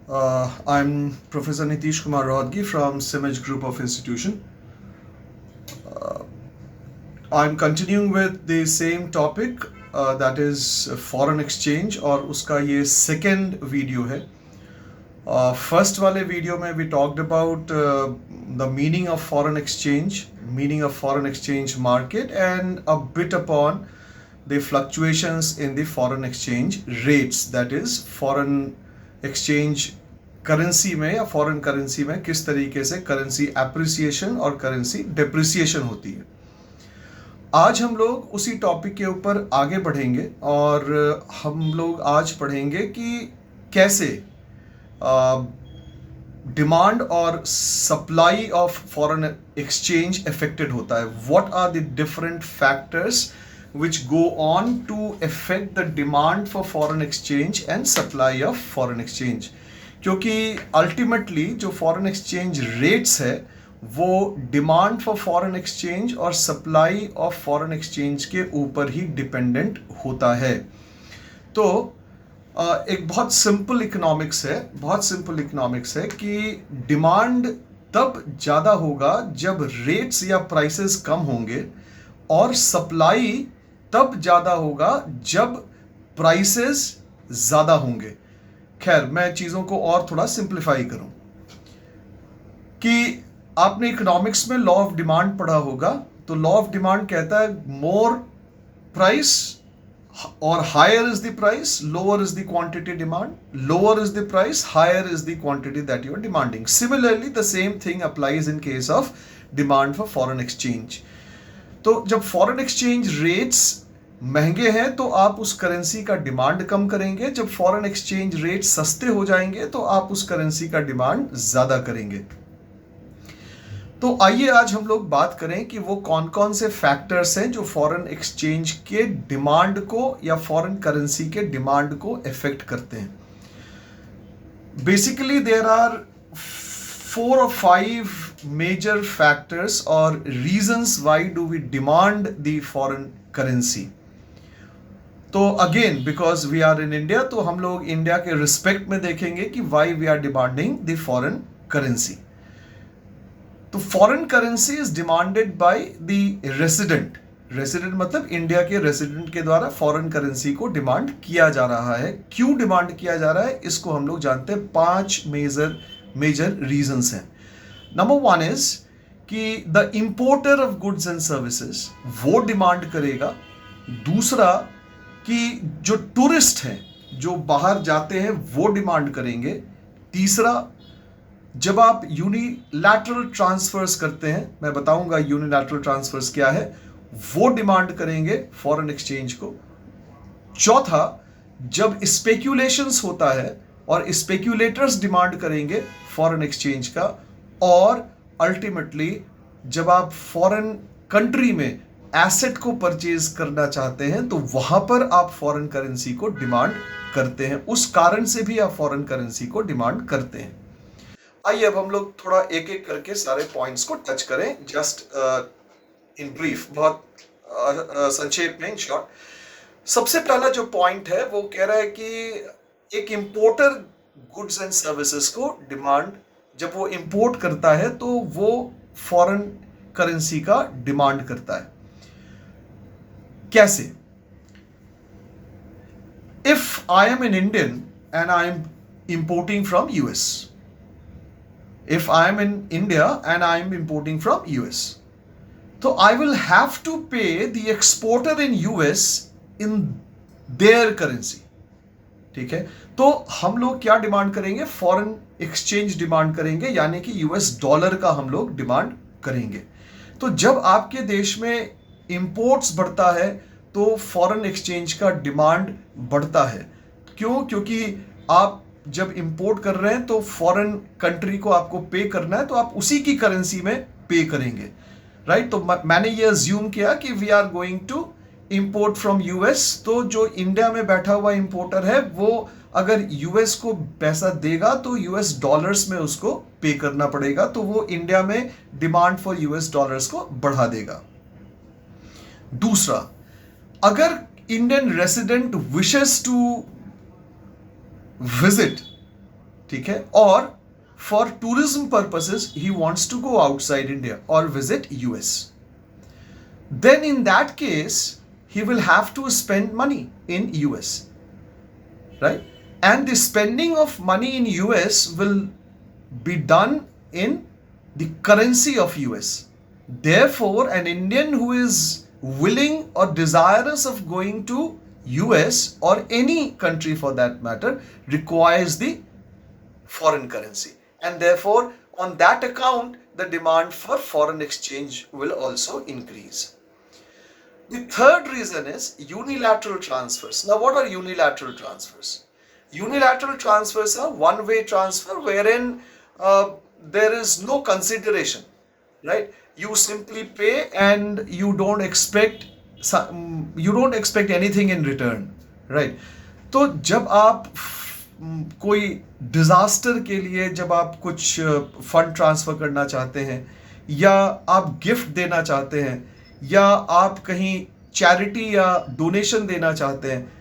I'm Professor Nitish Kumar Rodgi from Simage Group of Institution. Uh, I'm continuing with the same topic that is foreign exchange और उसका ये second video है. First वाले video में we talked about the meaning of foreign exchange market and a bit upon the fluctuations in the foreign exchange rates, that is foreign exchange currency में या foreign currency में किस तरीके से currency appreciation और currency depreciation होती है. आज हम लोग उसी टॉपिक के ऊपर आगे बढ़ेंगे और हम लोग आज पढ़ेंगे कि कैसे डिमांड और supply of foreign exchange affected होता है. What are the different factors which go on to affect the demand for foreign exchange and supply of foreign exchange. क्योंकि अल्टीमेटली जो फॉरेन एक्सचेंज रेट्स है वो डिमांड फॉर फॉरेन एक्सचेंज और supply of foreign exchange के ऊपर ही dependent होता है. तो एक बहुत सिंपल इकोनॉमिक्स है कि डिमांड तब ज़्यादा होगा जब रेट्स या प्राइसेस कम होंगे और सप्लाई तब ज़्यादा होगा जब प्राइसेस ज़्यादा होंगे. खैर, मैं चीज़ों को और थोड़ा सिंप्लीफाई करूं कि आपने इकोनॉमिक्स में लॉ ऑफ डिमांड पढ़ा होगा. तो लॉ ऑफ डिमांड कहता है मोर प्राइस और higher is the price, lower is the quantity demand, lower is the price, higher is the quantity that you are demanding. Similarly the same thing applies in case of demand for foreign exchange. तो जब foreign exchange rates महंगे हैं तो आप उस currency का demand कम करेंगे. जब फॉरेन एक्सचेंज रेट सस्ते हो जाएंगे तो आप उस करेंसी का डिमांड ज़्यादा करेंगे. तो आइए आज हम लोग बात करें कि वो कौन कौन से फैक्टर्स हैं जो फॉरेन एक्सचेंज के डिमांड को या फॉरेन करेंसी के डिमांड को अफेक्ट करते हैं. Basically there are 4 or 5 major factors or reasons why do we demand the foreign currency. तो again because we are in India तो हम लोग इंडिया के रिस्पेक्ट में देखेंगे कि why we are demanding the foreign currency. तो foreign currency is demanded by the resident मतलब इंडिया के रेसिडेंट के द्वारा फॉरेन करेंसी को डिमांड किया जा रहा है. क्यों डिमांड किया जा रहा है इसको हम लोग जानते हैं. 5 मेजर रीजंस हैं. नंबर 1 इज कि the importer of goods and services वो डिमांड करेगा. दूसरा कि जो टूरिस्ट हैं जो बाहर जाते हैं वो डिमांड करेंगे. तीसरा, जब आप यूनिलैटरल ट्रांसफर्स करते हैं, मैं बताऊंगा यूनिलैटरल ट्रांसफर्स क्या है, वो डिमांड करेंगे फॉरेन एक्सचेंज को. चौथा, जब स्पेक्यूलेशंस होता है और स्पेक्यूलेटर्स डिमांड करेंगे फॉरेन एक्सचेंज का. और अल्टीमेटली जब आप फॉरेन कंट्री में एसेट को परचेज करना चाहते हैं तो वहां पर आप फॉरेन करेंसी को डिमांड करते हैं. उस कारण से भी आप फॉरेन करेंसी को डिमांड करते हैं. आइए अब हम लोग थोड़ा एक एक करके सारे पॉइंट्स को टच करें. जस्ट इन ब्रीफ, बहुत संक्षेप में, इन शॉर्ट. सबसे पहला जो पॉइंट है वो कह रहा है कि एक इंपोर्टर गुड्स एंड सर्विसेज को डिमांड जब वो इंपोर्ट करता है तो वो फॉरेन करेंसी का डिमांड करता है. कैसे? If I am an Indian and I am importing from US, if I am in India and I am importing from US, so I will have to pay the exporter in US in their currency. ठीक है. तो हम लोग क्या demand करेंगे? Foreign exchange demand करेंगे, यानी कि यूएस डॉलर का हम लोग डिमांड करेंगे. तो जब आपके देश में इंपोर्ट्स बढ़ता है तो फॉरेन एक्सचेंज का डिमांड बढ़ता है. क्यों? क्योंकि आप जब इंपोर्ट कर रहे हैं तो फॉरेन कंट्री को आपको पे करना है तो आप उसी की करेंसी में पे करेंगे. राइट. तो मैंने ये अज्यूम किया कि we are going to import from US. तो जो इंडिया में बैठा हुआ इंपोर्टर है वो अगर यूएस को पैसा देगा तो यूएस डॉलर्स में उसको पे करना पड़ेगा. तो वो इंडिया में डिमांड फॉर यूएस डॉलर्स को बढ़ा देगा. दूसरा, अगर Indian resident wishes to visit ठीक है, और for tourism purposes he wants to go outside India और visit US, then in that case he will have to spend money in US, right? And the spending of money in US will be done in the currency of US. Therefore an Indian who is willing or desirous of going to US or any country for that matter requires the foreign currency, and therefore on that account the demand for foreign exchange will also increase. The third reason is unilateral transfers. Now, what are unilateral transfers? Unilateral transfers are one-way transfer wherein there is no consideration, right? You simply pay and you don't expect anything in return, right? तो जब आप कोई disaster के लिए जब आप कुछ fund transfer करना चाहते हैं, या आप गिफ्ट देना चाहते हैं, या आप कहीं चैरिटी या डोनेशन देना चाहते हैं,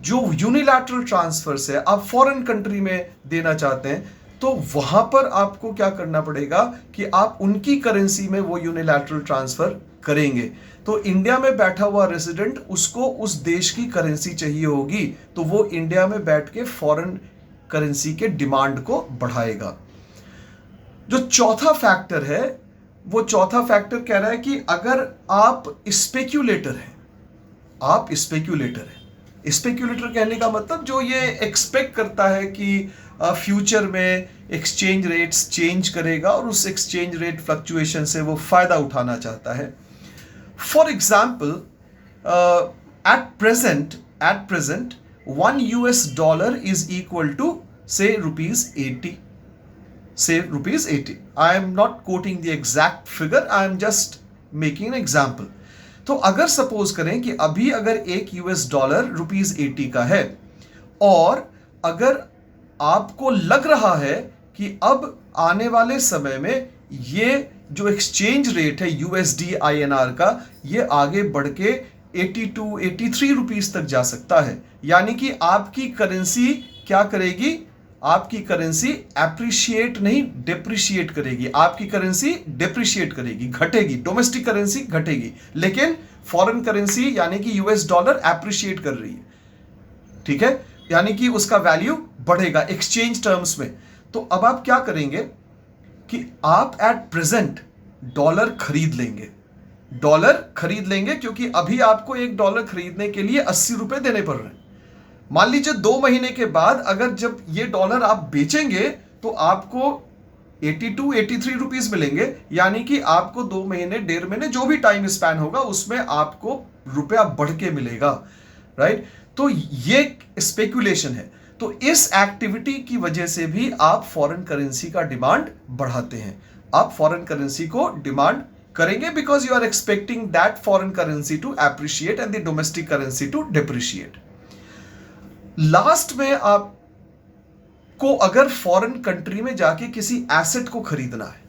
जो यूनिलैटरल ट्रांसफर्स है आप फॉरेन कंट्री में देना चाहते हैं, तो वहां पर आपको क्या करना पड़ेगा कि आप उनकी करेंसी में वो यूनिलैटरल ट्रांसफर करेंगे। तो इंडिया में बैठा हुआ रेजिडेंट, उसको उस देश की करेंसी चाहिए होगी, तो वो इंडिया में बैठ के फॉरेन करेंसी के डिमांड को बढ़ाएगा। जो चौथा फैक्टर है, वो चौथा फैक्टर कह रहा है कि अगर आप स्पेक्यूलेटर हैं, आप स्पेक्यूलेटर हैं, स्पेक्यूलेटर कहने का मतलब जो ये एक्सपेक्ट करता है कि फ्यूचर में एक्सचेंज रेट्स चेंज करेगा और उस एक्सचेंज रेट फ्लक्चुएशन से वो फायदा उठाना चाहता है। For example, at present $1 is equal to say ₹80. Say ₹80. I am not quoting the exact figure, I am just making an example. तो अगर सपोज करें कि अभी अगर एक $80 ₹80 का है, और अगर आपको लग रहा है कि अब आने वाले समय में ये जो एक्सचेंज रेट है USD INR का, ये आगे बढ़ के 82 83 रुपीस तक जा सकता है, यानी कि आपकी करेंसी क्या करेगी, आपकी करेंसी एप्रिशिएट नहीं डेप्रिशिएट करेगी, आपकी करेंसी डेप्रिशिएट करेगी, घटेगी, डोमेस्टिक करेंसी घटेगी, लेकिन फॉरेन करेंसी यानी कि $डॉलर एप्रिशिएट कर रही है, ठीक है, यानी कि उसका वैल्यू बढ़ेगा एक्सचेंज टर्म्स में। तो अब आप क्या करेंगे कि आप एट प्रेजेंट डॉलर खरीद लेंगे, क्योंकि अभी आपको $1 खरीदने के लिए 80 रुपए देने पड़ रहे हैं। मान लीजिए 2 महीने के बाद अगर जब ये डॉलर आप बेचेंगे तो आपको 82 83 रुपीस मिलेंगे, यानी कि आपको 2 महीने 1.5 महीने जो भी टाइम स्पैन होगा उसमें आपको रुपया बढ़ के मिलेगा, राइट? तो ये स्पेकुलेशन है। तो इस एक्टिविटी की वजह से भी आप फॉरेन करेंसी का डिमांड बढ़ाते हैं, आप फॉरेन करेंसी को डिमांड करेंगे because you are expecting that foreign currency to appreciate and the domestic currency to depreciate. Last में आपको अगर फॉरेन कंट्री में जाके किसी एसेट को खरीदना है,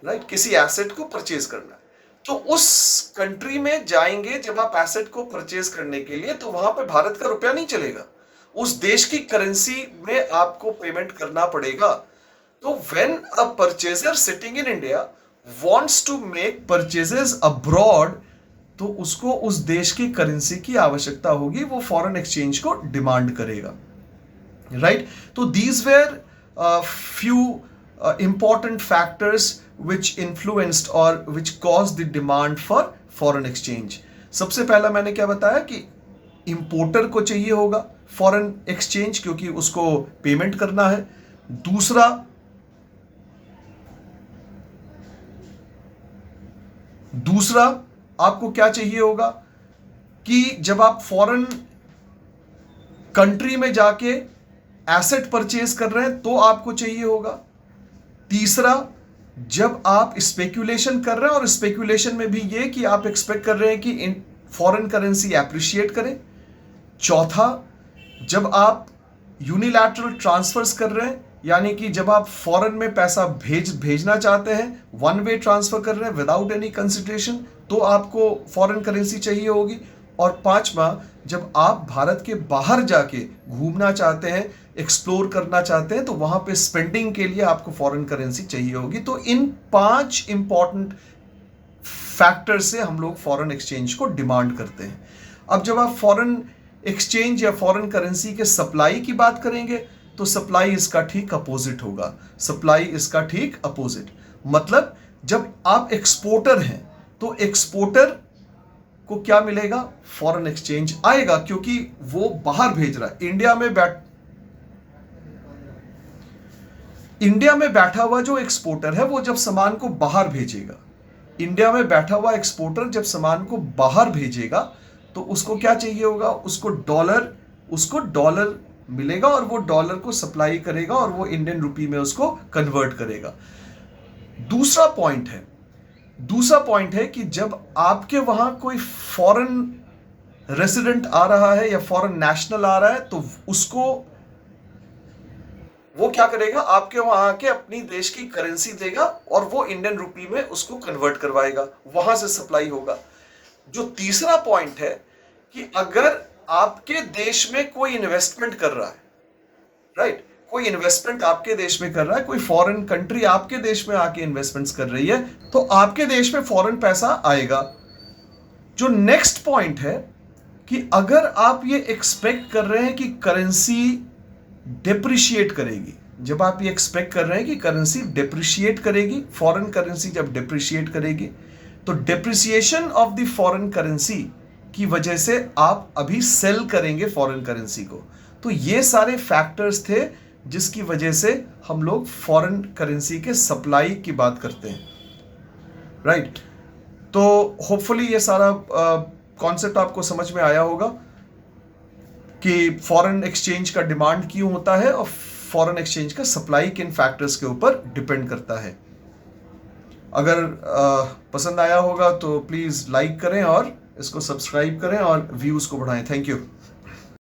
राइट, किसी एसेट को परचेज करना है, तो उस कंट्री में जाएंगे जब आप एसेट को परचेज करने के लिए, तो वहां पे भारत का रुपया नहीं चलेगा, उस देश की करेंसी में आपको पेमेंट करना पड़ेगा। तो when a purchaser sitting in India wants to make purchases abroad, तो उसको उस देश की करेंसी की आवश्यकता होगी, वो फॉरेन एक्सचेंज को डिमांड करेगा, राइट? तो these were few important factors which influenced or which caused the demand for foreign exchange. सबसे पहला मैंने क्या बताया कि इंपोर्टर को चाहिए होगा फॉरेन एक्सचेंज क्योंकि उसको पेमेंट करना है। दूसरा आपको क्या चाहिए होगा कि जब आप फॉरेन कंट्री में जाके एसेट परचेज कर रहे हैं तो आपको चाहिए होगा। तीसरा, जब आप स्पेक्यूलेशन कर रहे हैं और स्पेक्यूलेशन में भी ये कि आप एक्सपेक्ट कर रहे हैं कि फॉरेन करेंसी एप्रिशिएट करें। चौथा, जब आप यूनिलैटरल ट्रांसफर्स कर रहे हैं, यानी कि जब आप फॉरेन में पैसा भेजना चाहते हैं, वन वे ट्रांसफर कर रहे हैं विदाउट एनी कंसिडरेशन, तो आपको फॉरेन करेंसी चाहिए होगी। और पांचवा, जब आप भारत के बाहर जाके घूमना चाहते हैं एक्सप्लोर करना चाहते हैं तो वहां पे स्पेंडिंग के लिए आपको फॉरेन करेंसी चाहिए होगी। तो इन 5 इंपॉर्टेंट फैक्टर से हम लोग फॉरेन एक्सचेंज को डिमांड करते हैं। अब जब आप फॉरेन एक्सचेंज या फॉरेन करेंसी के सप्लाई की बात करेंगे तो सप्लाई इसका ठीक अपोजिट होगा। सप्लाई इसका ठीक अपोजिट मतलब जब आप एक्सपोर्टर हैं तो एक्सपोर्टर को क्या मिलेगा? फॉरेन एक्सचेंज आएगा, क्योंकि वो बाहर भेज रहा है। इंडिया में बैठा हुआ जो एक्सपोर्टर है वो जब सामान को बाहर भेजेगा, इंडिया में बैठा हुआ एक्सपोर्टर जब सामान को बाहर भेजेगा तो उसको क्या चाहिए होगा? उसको डॉलर मिलेगा और वो डॉलर को सप्लाई करेगा और वो इंडियन रुपी में उसको कन्वर्ट करेगा। दूसरा पॉइंट है कि जब आपके वहां कोई फॉरेन रेसिडेंट आ रहा है या फॉरेन नेशनल आ रहा है तो उसको वो क्या करेगा? आपके वहां आके अपनी देश की करेंसी देगा और वो इंडियन रुपी में उसको कन्वर्ट करवाएगा, वहां से सप्लाई होगा। जो तीसरा पॉइंट है कि अगर आपके देश में कोई इन्वेस्टमेंट कर रहा है, राइट, कोई इन्वेस्टमेंट आपके देश में कर रहा है, कोई फॉरेन कंट्री आपके देश में आके इन्वेस्टमेंट्स कर रही है, तो आपके देश में फॉरेन पैसा आएगा। जो नेक्स्ट पॉइंट है कि अगर आप ये एक्सपेक्ट कर रहे हैं कि करेंसी डेप्रिशिएट करेगी, जब आप ये एक्सपेक्ट कर रहे हैं कि करेंसी डेप्रिशिएट करेगी, फॉरेन करेंसी जब डेप्रिशिएट करेगी, तो depreciation of the foreign currency की वजह से आप अभी सेल करेंगे फॉरेन करेंसी को। तो ये सारे फैक्टर्स थे जिसकी वजह से हम लोग फॉरेन करेंसी के सप्लाई की बात करते हैं, राइट। तो होपफुली ये सारा कॉन्सेप्ट आपको समझ में आया होगा कि फॉरेन एक्सचेंज का डिमांड क्यों होता है और फॉरेन एक्सचेंज का सप्लाई किन फैक्टर्स के ऊपर डिपेंड करता है। अगर पसंद आया होगा तो प्लीज़ लाइक करें और इसको सब्सक्राइब करें और व्यूज़ को बढ़ाएं। Thank you.